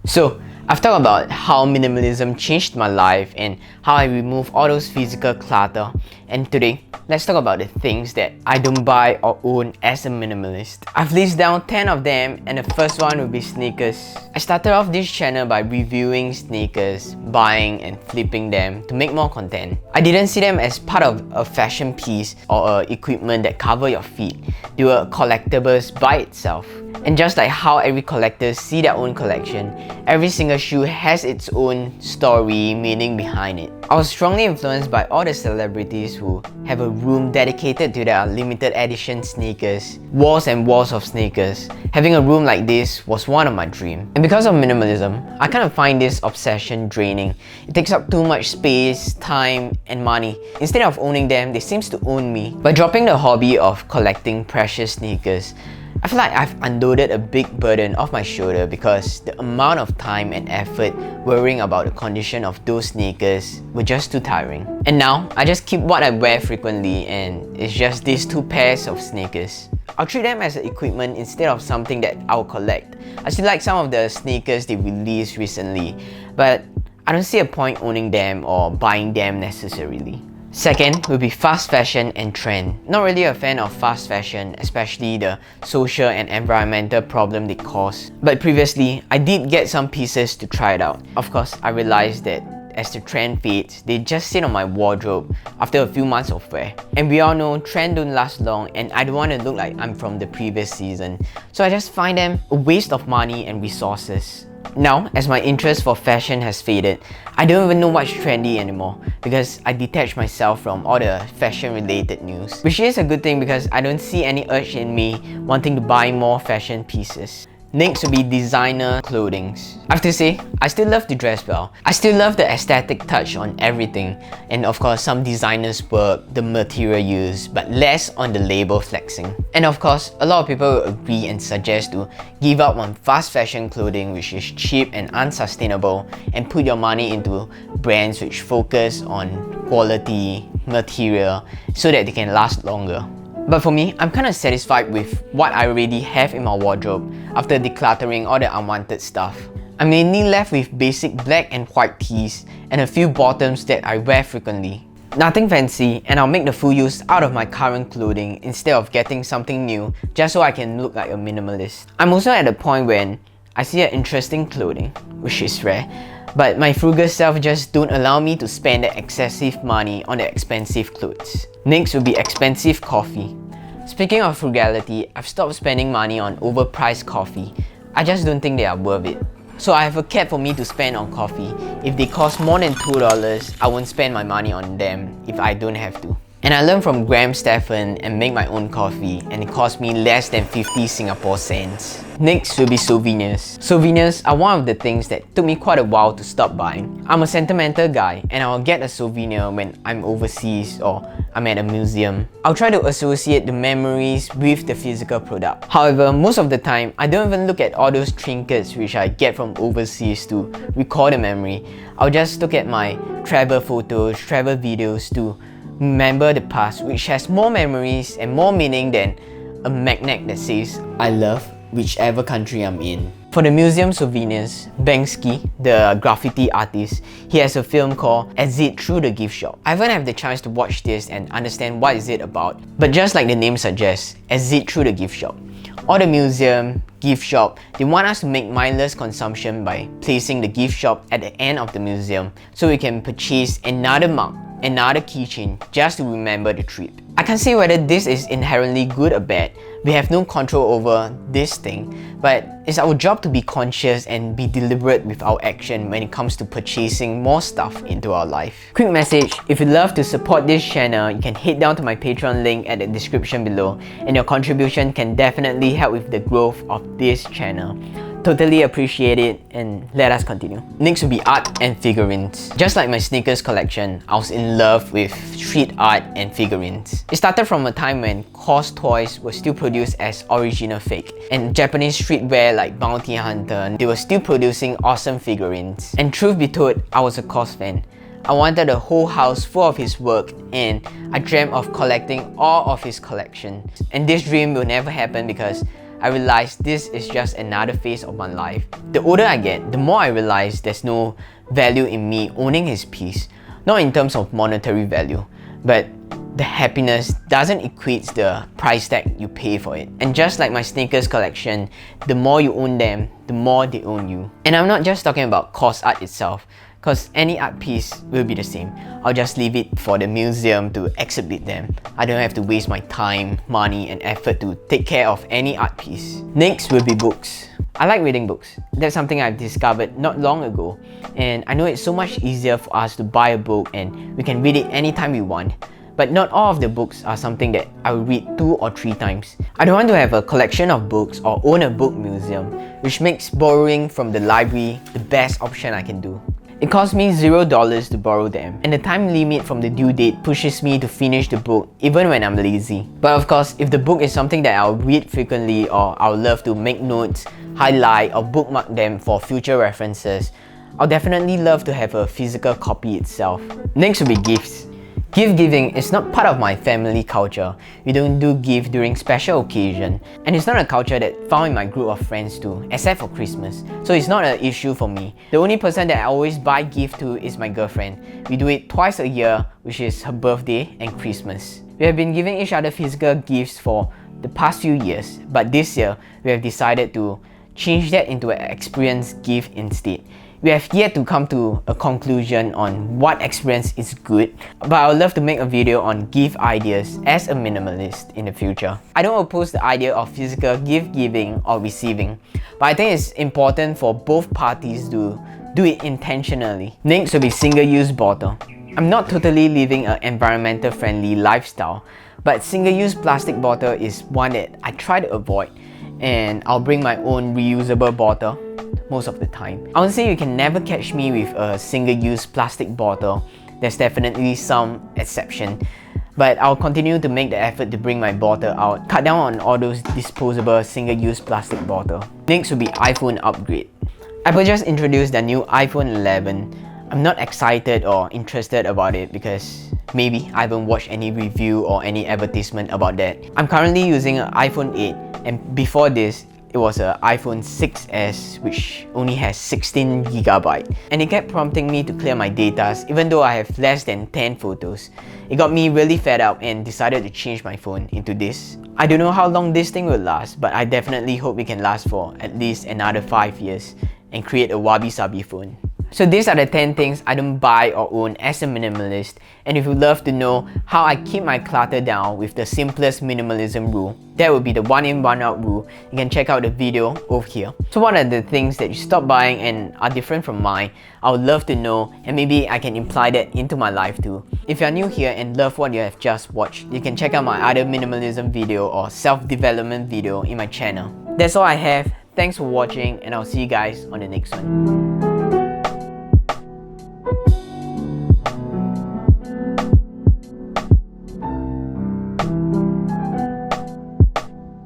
So, I've talked about how minimalism changed my life and how I remove all those physical clutter. And today, let's talk about the things that I don't buy or own as a minimalist. I've listed down 10 of them, and the first one will be sneakers. I started off this channel by reviewing sneakers, buying and flipping them to make more content. I didn't see them as part of a fashion piece or equipment that cover your feet. They were collectibles by itself. And just like how every collector see their own collection, every single shoe has its own story, meaning behind it. I was strongly influenced by all the celebrities who have a room dedicated to their limited edition sneakers, walls and walls of sneakers. Having a room like this was one of my dreams. And because of minimalism, I kind of find this obsession draining. It takes up too much space, time, and money. Instead of owning them, they seem to own me. By dropping the hobby of collecting precious sneakers, I feel like I've unloaded a big burden off my shoulder because the amount of time and effort worrying about the condition of those sneakers were just too tiring. And now, I just keep what I wear frequently, and it's just these two pairs of sneakers. I'll treat them as equipment instead of something that I'll collect. I still like some of the sneakers they released recently, but I don't see a point owning them or buying them necessarily. Second will be fast fashion and trend. Not really a fan of fast fashion, especially the social and environmental problem they cause. But previously, I did get some pieces to try it out. Of course, I realized that as the trend fades, they just sit on my wardrobe after a few months of wear. And we all know trend don't last long, and I don't want to look like I'm from the previous season. So I just find them a waste of money and resources. Now, as my interest for fashion has faded, I don't even know what's trendy anymore because I detach myself from all the fashion related news. Which is a good thing because I don't see any urge in me wanting to buy more fashion pieces. Next will be designer clothing. I have to say, I still love to dress well. I still love the aesthetic touch on everything, and of course some designers work, the material used, but less on the label flexing. And of course, a lot of people will agree and suggest to give up on fast fashion clothing which is cheap and unsustainable and put your money into brands which focus on quality, material, so that they can last longer. But for me, I'm kind of satisfied with what I already have in my wardrobe after decluttering all the unwanted stuff. I'm mainly left with basic black and white tees and a few bottoms that I wear frequently. Nothing fancy, and I'll make the full use out of my current clothing instead of getting something new just so I can look like a minimalist. I'm also at a point when I see an interesting clothing, which is rare, but my frugal self just don't allow me to spend the excessive money on the expensive clothes. Next will be expensive coffee. Speaking of frugality, I've stopped spending money on overpriced coffee. I just don't think they are worth it. So I have a cap for me to spend on coffee. If they cost more than $2, I won't spend my money on them if I don't have to. And I learned from Graham Stephan and make my own coffee, and it cost me less than 50 Singapore cents. Next will be souvenirs. Souvenirs are one of the things that took me quite a while to stop buying. I'm a sentimental guy, and I'll get a souvenir when I'm overseas or I'm at a museum. I'll try to associate the memories with the physical product. However, most of the time, I don't even look at all those trinkets which I get from overseas to record the memory. I'll just look at my travel photos, travel videos to remember the past, which has more memories and more meaning than a magnet that says I love whichever country I'm in. For the museum souvenirs, Banksy, the graffiti artist, he has a film called Exit Through the Gift Shop. I haven't had the chance to watch this and understand what is it about, but just like the name suggests, Exit Through the Gift Shop. Or the museum, gift shop, they want us to make mindless consumption by placing the gift shop at the end of the museum so we can purchase another mug, another keychain just to remember the trip. I can't say whether this is inherently good or bad. We have no control over this thing, but it's our job to be conscious and be deliberate with our action when it comes to purchasing more stuff into our life. Quick message, if you'd love to support this channel, you can head down to my Patreon link at the description below, and your contribution can definitely help with the growth of this channel. Totally appreciate it, and let us continue. Next will be art and figurines. Just like my sneakers collection, I was in love with street art and figurines. It started from a time when Cos toys were still produced as original fake, and Japanese streetwear like Bounty Hunter, they were still producing awesome figurines. And truth be told, I was a Cos fan. I wanted a whole house full of his work, and I dreamt of collecting all of his collections. And this dream will never happen because I realized this is just another phase of my life. The older I get, the more I realize there's no value in me owning his piece. Not in terms of monetary value, but the happiness doesn't equate the price tag you pay for it. And just like my sneakers collection, the more you own them, the more they own you. And I'm not just talking about cost art itself, because any art piece will be the same. I'll just leave it for the museum to exhibit them. I don't have to waste my time, money and effort to take care of any art piece. Next will be books. I like reading books. That's something I've discovered not long ago. And I know it's so much easier for us to buy a book and we can read it anytime we want. But not all of the books are something that I will read 2 or 3 times. I don't want to have a collection of books or own a book museum, which makes borrowing from the library the best option I can do. It costs me $0 to borrow them, and the time limit from the due date pushes me to finish the book even when I'm lazy. But of course, if the book is something that I'll read frequently or I'll love to make notes, highlight or bookmark them for future references, I'll definitely love to have a physical copy itself. Next will be gifts. Gift giving is not part of my family culture. We don't do gift during special occasion, and it's not a culture that found in my group of friends too, except for Christmas. So it's not an issue for me. The only person that I always buy gift to is my girlfriend. We do it twice a year, which is her birthday and Christmas. We have been giving each other physical gifts for the past few years, but this year we have decided to change that into an experience gift instead. We have yet to come to a conclusion on what experience is good, but I would love to make a video on gift ideas as a minimalist in the future. I don't oppose the idea of physical gift giving or receiving, but I think it's important for both parties to do it intentionally. Next will be single-use bottle. I'm not totally living an environmental friendly lifestyle, but single-use plastic bottle is one that I try to avoid, and I'll bring my own reusable bottle most of the time. I would say you can never catch me with a single-use plastic bottle. There's definitely some exception, but I'll continue to make the effort to bring my bottle out, cut down on all those disposable single-use plastic bottle. Next will be iPhone upgrade. Apple just introduced their new iPhone 11. I'm not excited or interested about it because maybe I haven't watched any review or any advertisement about that. I'm currently using an iPhone 8, and before this, it was an iPhone 6s which only has 16GB, and it kept prompting me to clear my data even though I have less than 10 photos. It got me really fed up and decided to change my phone into this. I don't know how long this thing will last, but I definitely hope it can last for at least another 5 years and create a wabi-sabi phone. So these are the 10 things I don't buy or own as a minimalist, and if you'd love to know how I keep my clutter down with the simplest minimalism rule, that would be the 1 in 1 out rule, you can check out the video over here. So what are the things that you stop buying and are different from mine? I would love to know, and maybe I can imply that into my life too. If you are new here and love what you have just watched, you can check out my other minimalism video or self-development video in my channel. That's all I have. Thanks for watching, and I'll see you guys on the next one.